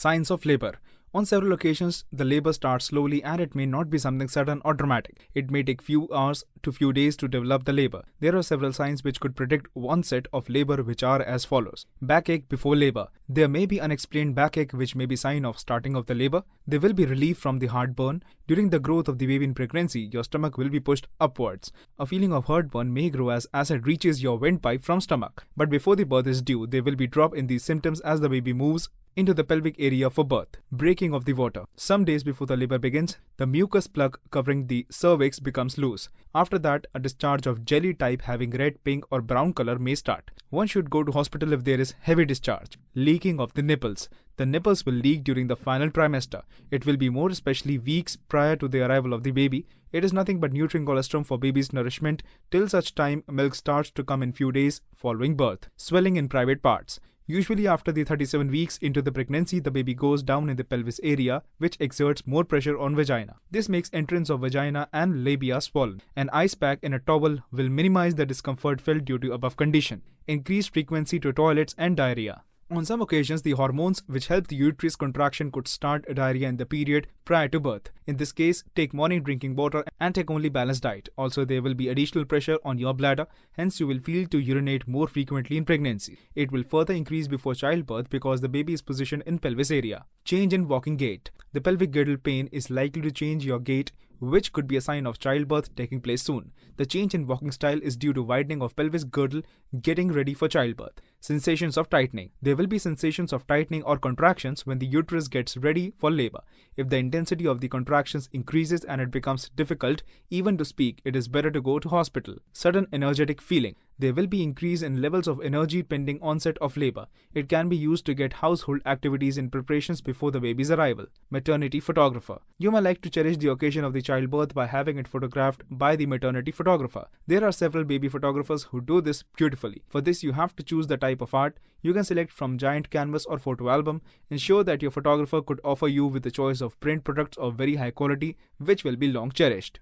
Signs of labor. On several occasions, the labor starts slowly and it may not be something sudden or dramatic. It may take few hours to few days to develop the labor. There are several signs which could predict one set of labor, which are as follows. Backache before labor. There may be unexplained backache which may be sign of starting of the labor. There will be relief from the heartburn. During the growth of the baby in pregnancy, your stomach will be pushed upwards. A feeling of heartburn may grow as acid reaches your windpipe from stomach. But before the birth is due, there will be drop in these symptoms as the baby moves into the pelvic area for birth. Breaking of the water. Some days before the labor begins, the mucus plug covering the cervix becomes loose. After that, a discharge of jelly type having red, pink or brown color may start. One should go to hospital if there is heavy discharge. Leaking of the nipples. The nipples will leak during the final trimester. It will be more especially weeks prior to the arrival of the baby. It is nothing but nutrient colostrum for baby's nourishment till such time milk starts to come in few days following birth. Swelling in private parts. Usually after the 37 weeks into the pregnancy, the baby goes down in the pelvis area, which exerts more pressure on vagina. This makes entrance of vagina and labia swollen. An ice pack in a towel will minimize the discomfort felt due to above condition. Increased frequency to toilets and diarrhea. On some occasions, the hormones which help the uterus contraction could start diarrhea in the period prior to birth. In this case, take morning drinking water and take only balanced diet. Also, there will be additional pressure on your bladder, hence you will feel to urinate more frequently in pregnancy. It will further increase before childbirth because the baby is positioned in pelvis area. Change in walking gait. The pelvic girdle pain is likely to change your gait, which could be a sign of childbirth taking place soon. The change in walking style is due to widening of pelvis girdle getting ready for childbirth. Sensations of tightening. There will be sensations of tightening or contractions when the uterus gets ready for labor. If the intensity of the contractions increases and it becomes difficult even to speak, it is better to go to hospital. Sudden energetic feeling. There will be increase in levels of energy pending onset of labor. It can be used to get household activities in preparations before the baby's arrival. Maternity photographer. You may like to cherish the occasion of the childbirth by having it photographed by the maternity photographer. There are several baby photographers who do this beautifully. For this, you have to choose the type of art. You can select from giant canvas or photo album. Ensure that your photographer could offer you with the choice of print products of very high quality, which will be long cherished.